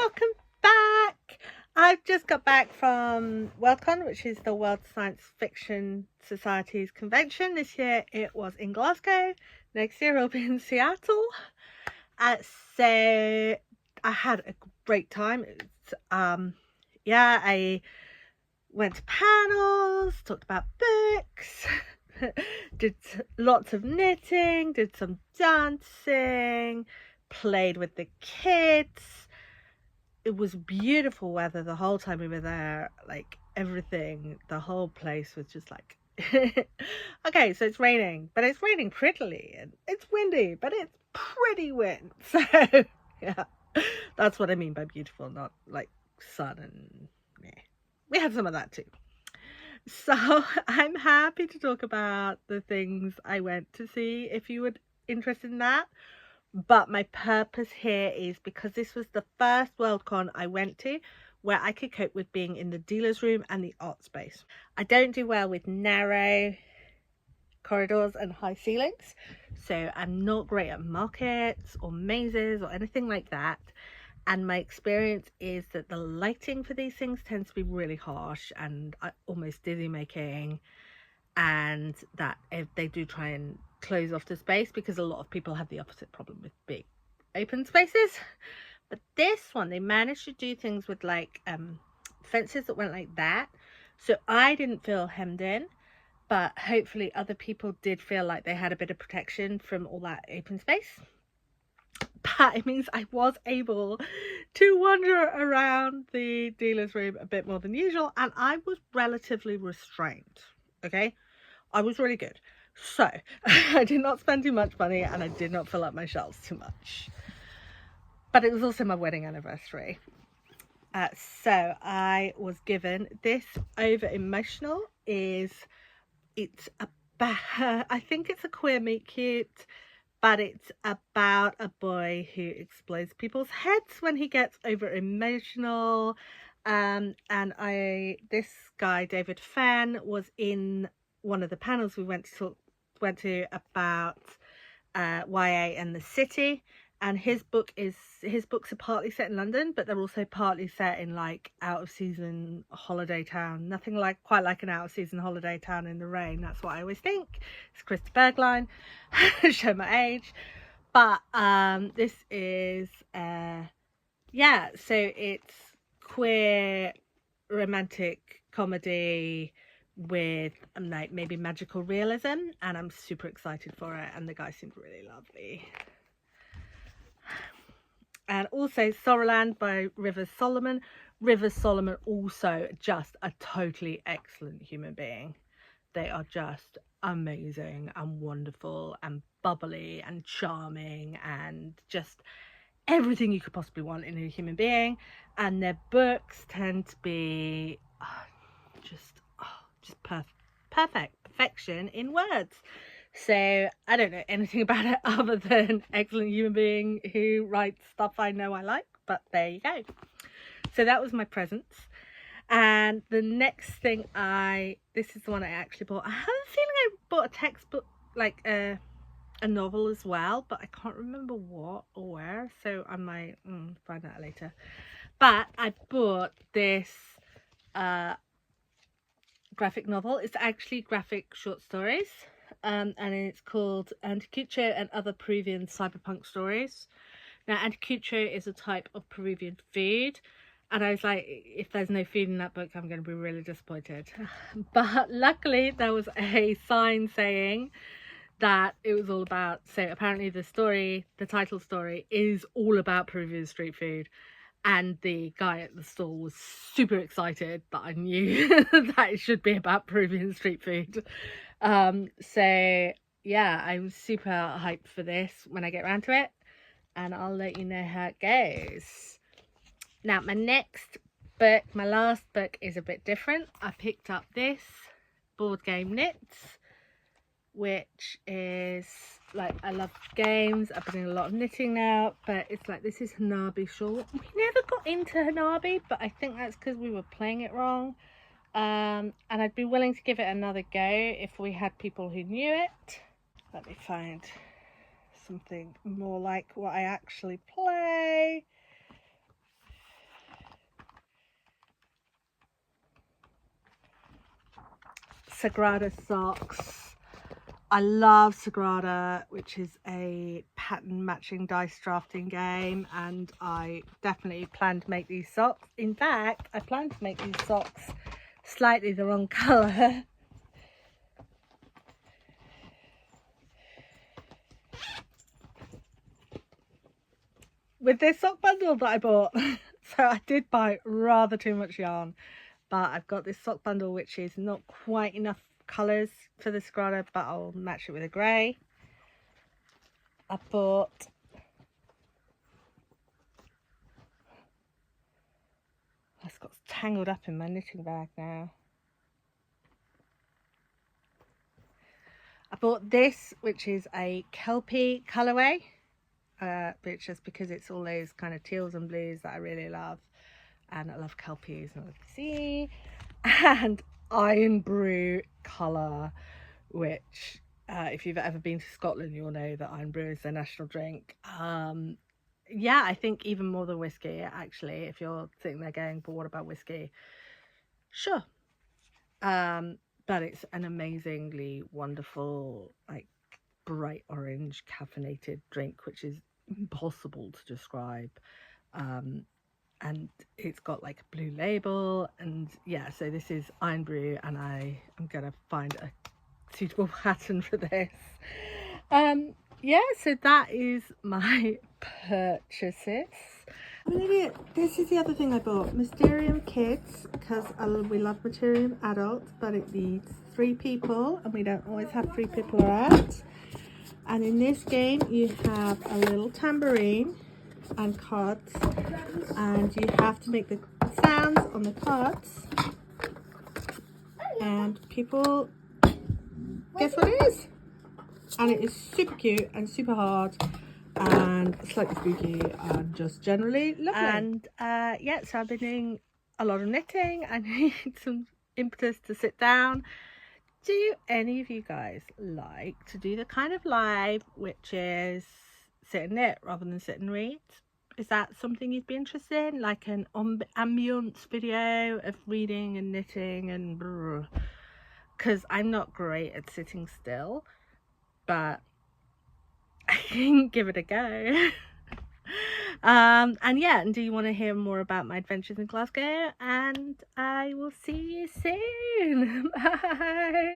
welcome back. I've just got back from Worldcon, which is the World Science Fiction Society's convention. This year it was in Glasgow. Next year it'll be in Seattle. So I had a great time. I went to panels, talked about books, did lots of knitting, did some dancing, played with the kids. It was beautiful weather the whole time we were there. Like everything, the whole place was just like okay, so it's raining, but it's raining prettily, and it's windy, but it's pretty wind. So yeah, that's what I mean by beautiful, not like sun. And yeah, we had some of that too. So I'm happy to talk about the things I went to see if you were interested in that. But my purpose here is because this was the first Worldcon I went to where I could cope with being in the dealer's room and the art space. I don't do well with narrow corridors and high ceilings, so I'm not great at markets or mazes or anything like that. And my experience is that the lighting for these things tends to be really harsh and almost dizzy making, and that if they do try and close off the space, because a lot of people have the opposite problem with big open spaces. But this one, they managed to do things with like fences that went like that, so I didn't feel hemmed in, but hopefully other people did feel like they had a bit of protection from all that open space. But it means I was able to wander around the dealer's room a bit more than usual, and I was relatively restrained. Okay, I was really good. So I did not spend too much money, and I did not fill up my shelves too much. But it was also my wedding anniversary. So I was given this Over Emotional. It's about, I think it's a queer meet cute, but it's about a boy who explodes people's heads when he gets over emotional. This guy, David Fenn, was in one of the panels we went to about YA and the city. And his books are partly set in London, but they're also partly set in like out of season holiday town. Nothing like quite like an out of season holiday town in the rain. That's what I always think. It's Krista Bergline. Show my age. But this is so it's queer romantic comedy with like maybe magical realism, and I'm super excited for it, and the guy seemed really lovely. And also Sorrowland by Rivers Solomon. Rivers Solomon also just a totally excellent human being. They are just amazing and wonderful and bubbly and charming and just everything you could possibly want in a human being. And their books tend to be just perfection in words. So I don't know anything about it other than excellent human being who writes stuff I know I like, but there you go. So that was my presents. And the next thing this is the one I actually bought. I have a feeling I bought a textbook, like a novel as well, but I can't remember what or where, so I might find out later. But I bought this graphic novel. It's actually graphic short stories. And it's called Anticucho and Other Peruvian Cyberpunk Stories. Now, anticucho is a type of Peruvian food, and I was like, if there's no food in that book, I'm going to be really disappointed. But luckily, there was a sign saying that it was all about, so apparently the title story is all about Peruvian street food. And the guy at the stall was super excited that I knew that it should be about Peruvian street food. So yeah, I'm super hyped for this when I get around to it, and I'll let you know how it goes. Now, my last book is a bit different. I picked up this Board Game Knits, which is like, I love games. I've been doing a lot of knitting now, but it's like, this is Hanabi shawl. We never got into Hanabi, but I think that's because we were playing it wrong. And I'd be willing to give it another go if we had people who knew it. Let me find something more like what I actually play. Sagrada socks. I love Sagrada, which is a pattern matching dice drafting game, and I definitely plan to make these socks. In fact, I plan to make these socks slightly the wrong colour. With this sock bundle that I bought. So I did buy rather too much yarn, but I've got this sock bundle which is not quite enough colours for the Sagrada, but I'll match it with a grey. I bought it's got tangled up in my knitting bag now. I bought this, which is a Kelpie colourway, which is because it's all those kind of teals and blues that I really love, and I love Kelpies, and see, and Iron Brew colour, which if you've ever been to Scotland, you'll know that Iron Brew is their national drink. Yeah, I think even more than whiskey, actually. If you're sitting there going, but what about whiskey? Sure. But it's an amazingly wonderful, like, bright orange caffeinated drink, which is impossible to describe. And it's got like a blue label, and yeah, so this is Iron Brew, and I am gonna find a suitable pattern for this. Yeah, so that is my purchases. This is the other thing I bought, Mysterium Kids, because we love Mysterium Adults, but it needs 3 people, and we don't always have 3 people around. And in this game, you have a little tambourine and cards, and you have to make the sounds on the cards, and people guess what it is. And it is super cute and super hard and slightly spooky and just generally lovely. And yeah, so I've been doing a lot of knitting. I need some impetus to sit down. Do any of you guys like to do the kind of live which is sit and knit rather than sit and read? Is that something you'd be interested in, like an ambience video of reading and knitting and because I'm not great at sitting still, but I can give it a go. And yeah, and do you want to hear more about my adventures in Glasgow? And I will see you soon. Bye.